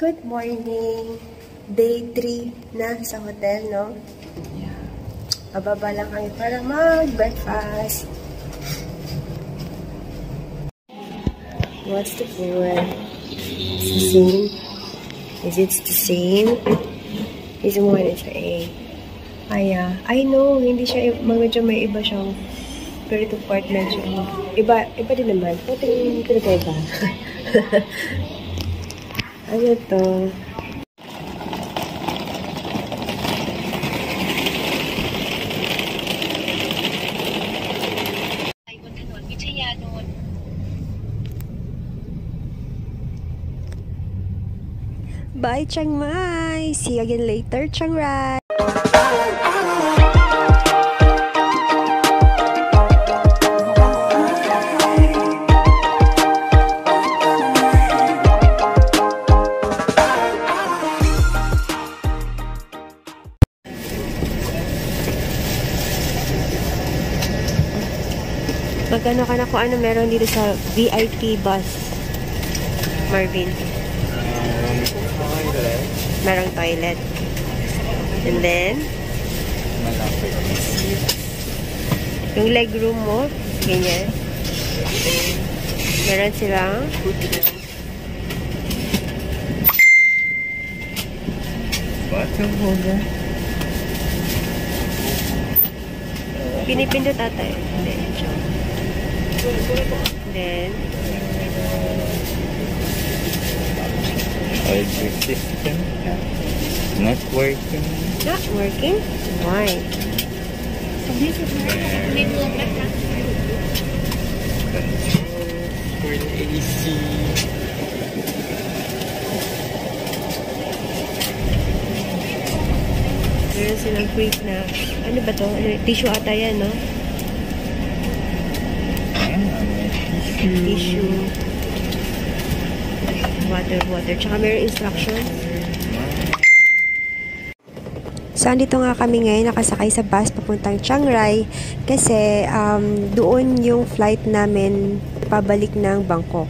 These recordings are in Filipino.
Good morning! Day 3 na sa hotel, no? Yeah. Bababa lang kami para mag-breakfast. What's the food? It's the same? Is it the same? Is it more than siya I know, hindi siya, medyo may iba siyang pero itong part medyo iba din naman. Puting pinagkaiba. Ano to? Bye, Chiang Mai! See you again later, Chiang Rai! Magkano ka na kung ano meron dito sa VIP bus, Marvin? Merong toilet. And then, yung leg room mo, ganyan. Meron silang bathroom holder. Pinipindot ata yun. Then, Electric system not working. Not working? Why? Control for the AC. Meron silang free na, ano ba to? Tissue ata yan, no? Tissue. Water. Tsaka meron instructions. So, andito nga kami ngayon, nakasakay sa bus papuntang Chiang Rai kasi doon yung flight namin pabalik ng Bangkok.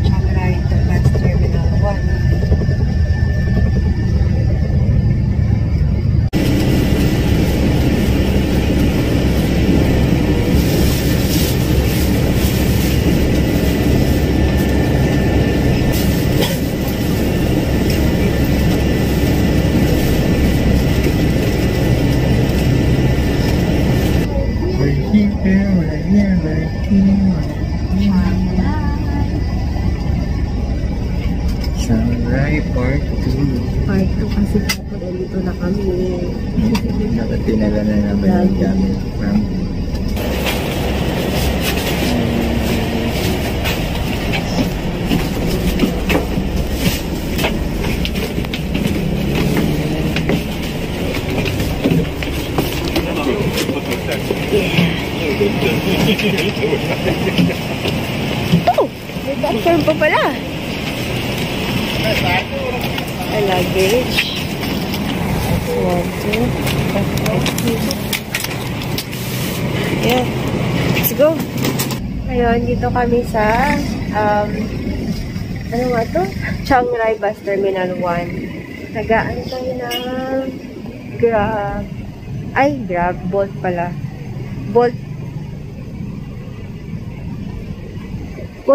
Chiang Rai to Bus Terminal 1. Sunrise Part 2. Part 2 kasi kapag dito na kami. Nakatinala na naman yung gamit from Oh! May bathroom pa pala! A luggage. Water. Yeah. Let's go! Ngayon, dito kami sa ano nga to? Chiang Rai Bus Terminal 1. Nag-aantay ng Grab. Ay, Grab. Bolt pala. Bolt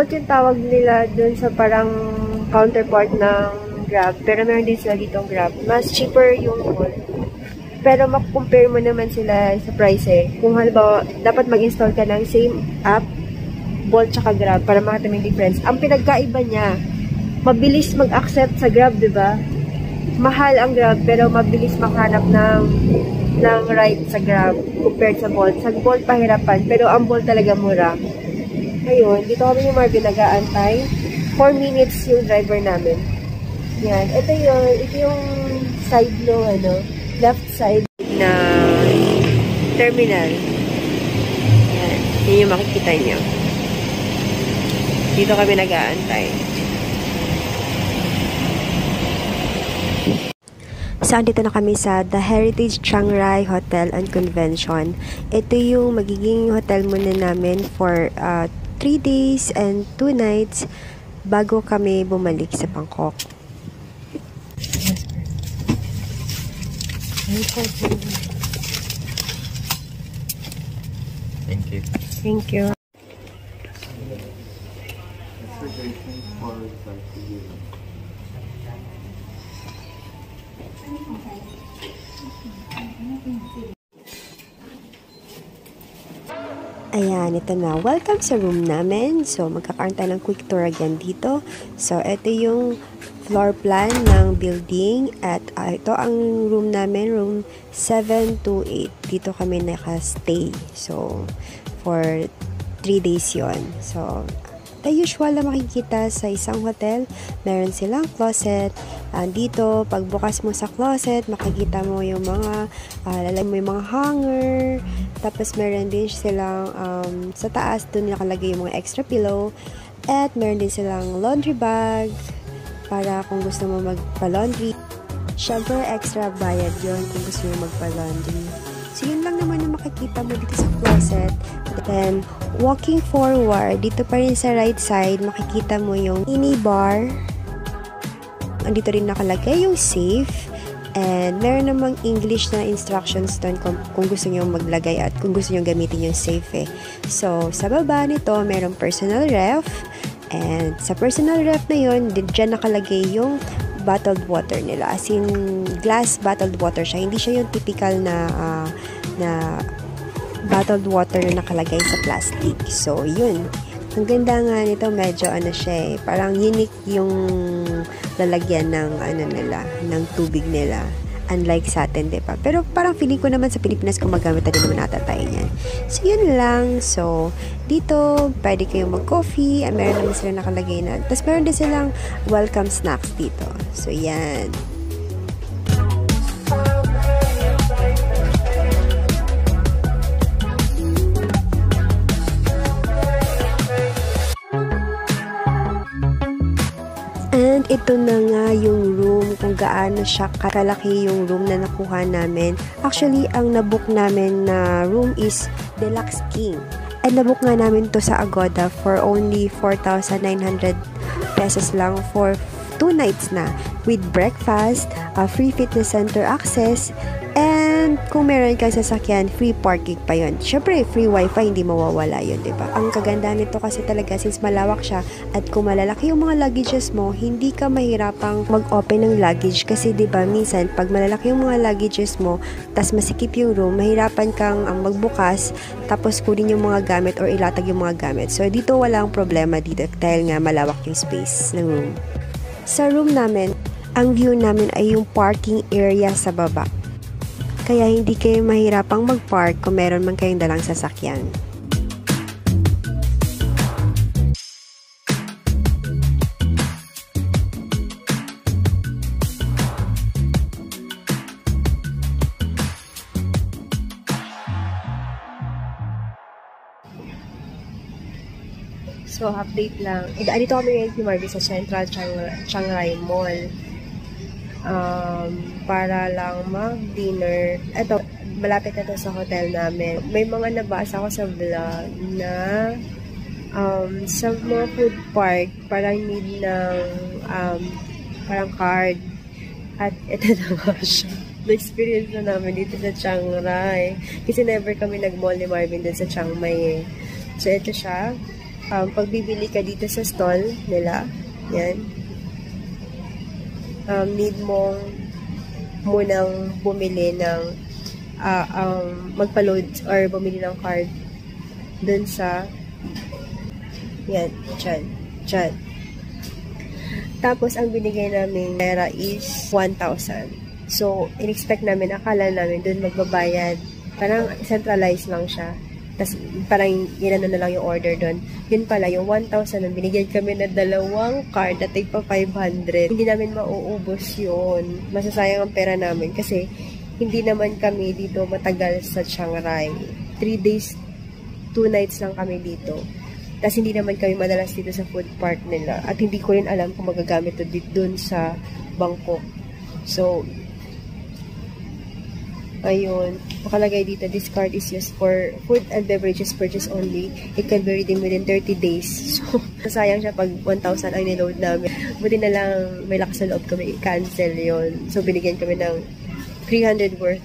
yung tawag nila dun sa parang counterpart ng Grab. Pero meron din sila ditong Grab. Mas cheaper yung Bolt. Pero makukompare mo naman sila sa price eh. Kung halimbawa, dapat mag-install ka ng same app, Bolt tsaka Grab, para makita mo yung difference. Ang pinagkaiba niya, mabilis mag-accept sa Grab, diba? Mahal ang Grab, pero mabilis makahanap ng ride sa Grab compared sa Bolt. Sa Bolt, pahirapan. Pero ang Bolt talaga mura. Ayun, dito kami yung Marvin nag-aantay. 4 minutes yung driver namin. Yan. Ito yung side no, left side na terminal. Yan. Yun yung makikita nyo. Dito kami nag-aantay. So, andito na kami sa The Heritage Chiang Rai Hotel and Convention. Ito yung magiging hotel muna namin for 3 days and 2 nights bago kami bumalik sa Bangkok. Thank you. Thank you. Ayan, ito na. Welcome sa room namin. So, magkakaroon tayo ng quick tour again dito. So, ito yung floor plan ng building. At ito ang room namin, room 728. Dito kami nakastay. So, for 3 days yon. So, the usual na makikita sa isang hotel, meron silang closet. Dito, pagbukas mo sa closet, makikita mo yung mga, lalagay mo yung mga hanger. Tapos, meron din silang, sa taas, dun nakalagay yung mga extra pillow. At meron din silang laundry bag, para kung gusto mo magpa-laundry. Syempre, extra bayad yon kung gusto mo magpa-laundry. So, yun lang naman yung makikita mo dito sa closet. Then, walking forward, dito pa rin sa right side, makikita mo yung mini bar. Andito rin nakalagay yung safe. And, meron namang English na instructions doon kung gusto nyo maglagay at kung gusto nyo gamitin yung safe eh. So, sa baba nito, merong personal ref. And, sa personal ref na yun, dyan nakalagay yung bottled water nila. As in, glass bottled water siya. Hindi siya yung typical na bottled water na nakalagay sa plastic. So, yun. Ang ganda nga nito, medyo ano siya eh. Parang unique yung lalagyan ng nila, ng tubig nila. Unlike sa atin, diba? Pero parang feeling ko naman sa Pilipinas kung magamit na din naman ata tayo yan. So, yun lang. So, dito, pwede kayong mag-coffee. Meron naman sila nakalagay na. Tapos, meron din silang welcome snacks dito. So, yan. And ito na nga yung room, kung gaano siya kalaki yung room na nakuha namin. Actually, ang nabook namin na room is Deluxe King. And nabook nga namin to sa Agoda for only 4,900 pesos lang for 2 nights na. With breakfast, free fitness center access, and kung meron kang sasakyan, free parking pa yun. Syempre, free wifi, hindi mawawala yun, diba? Ang kaganda nito kasi talaga, since malawak siya, at kung malalaki yung mga luggages mo, hindi ka mahirapang mag-open ng luggage. Kasi, diba, minsan, pag malalaki yung mga luggages mo, tas masikip yung room, mahirapan kang magbukas, tapos kunin yung mga gamit or ilatag yung mga gamit. So, dito walang problema dito, dahil nga malawak yung space ng room. Sa room namin, ang view namin ay yung parking area sa baba. Kaya hindi kayo mahirapang mag-park kung meron man kayong dalang sasakyan. So, update lang. Dito kami ngayon Marvin sa Central Chiang Rai Mall. Para lang mag-dinner. Ito, malapit na to sa hotel namin. May mga nabasa ko sa vlog na sa mga food park, parang need ng parang card. At ito na nga siya. Na-experience na namin dito sa Chiang Rai. Kasi never kami nag-mall ni Marvin dun sa Chiang Mai eh. So, ito siya. Pag bibili ka dito sa stall nila, yan. Need mong munang bumili ng magpa-load or bumili ng card dun sa yan, dyan. Tapos, ang binigay namin pera is 1,000. So, in-expect namin, akala namin dun magbabayad. Parang centralized lang siya. Tapos, parang yun na lang yung order doon. Yun pala, yung 1,000 na binigyan kami na 2 card na tig pa 500. Hindi namin mauubos yun. Masasayang ang pera namin kasi hindi naman kami dito matagal sa Chiang Rai. 3 days, 2 nights lang kami dito. Tapos hindi naman kami madalas dito sa food park nila. At hindi ko rin alam kung magagamit ito doon sa Bangkok. So, Ayun. Nakalagay dito, this card is used for food and beverages purchase only. It can be redeemed within 30 days. So, sayang siya pag 1,000 ang niload namin. Buti na lang may lakas na loob kami i-cancel yon. So, binigyan kami ng 300 worth.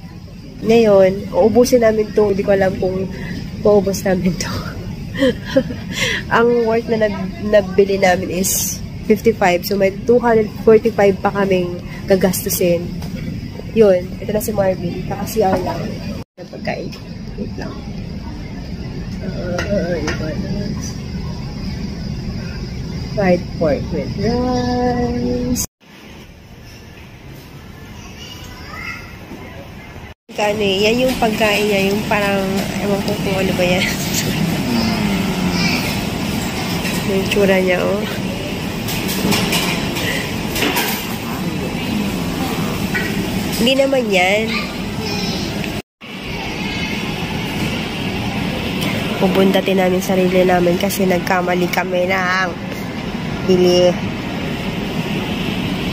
Ngayon, uubusin namin to. Hindi ko alam kung paubos namin to. Ang worth na nabili namin is 55. So, may 245 pa kaming gagastusin. Yun. Ito na si Marvin. Kaka-CR lang. Ng pagkain. Wait lang. Fried pork with rice. Ano eh. Yan yung pagkain niya. Yung parang, ewan ko kung ano ba yan. Yung tsura niya, oh. Hindi naman yan. Pubundatin namin sarili namin kasi nagkamali kami ng bili.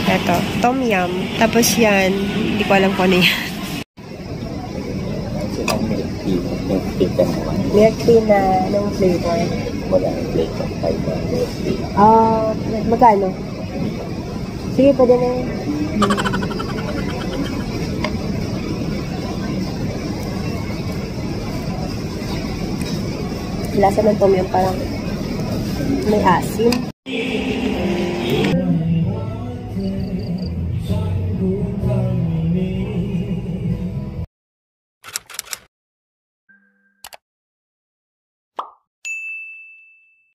Ito, tom yum. Tapos yan, hindi ko alam kung ano yan. Milk tea na anong flavor? Wala ang flavor. Magkano? Sige, pwede na yun. Lasa ng tom yum parang may asim.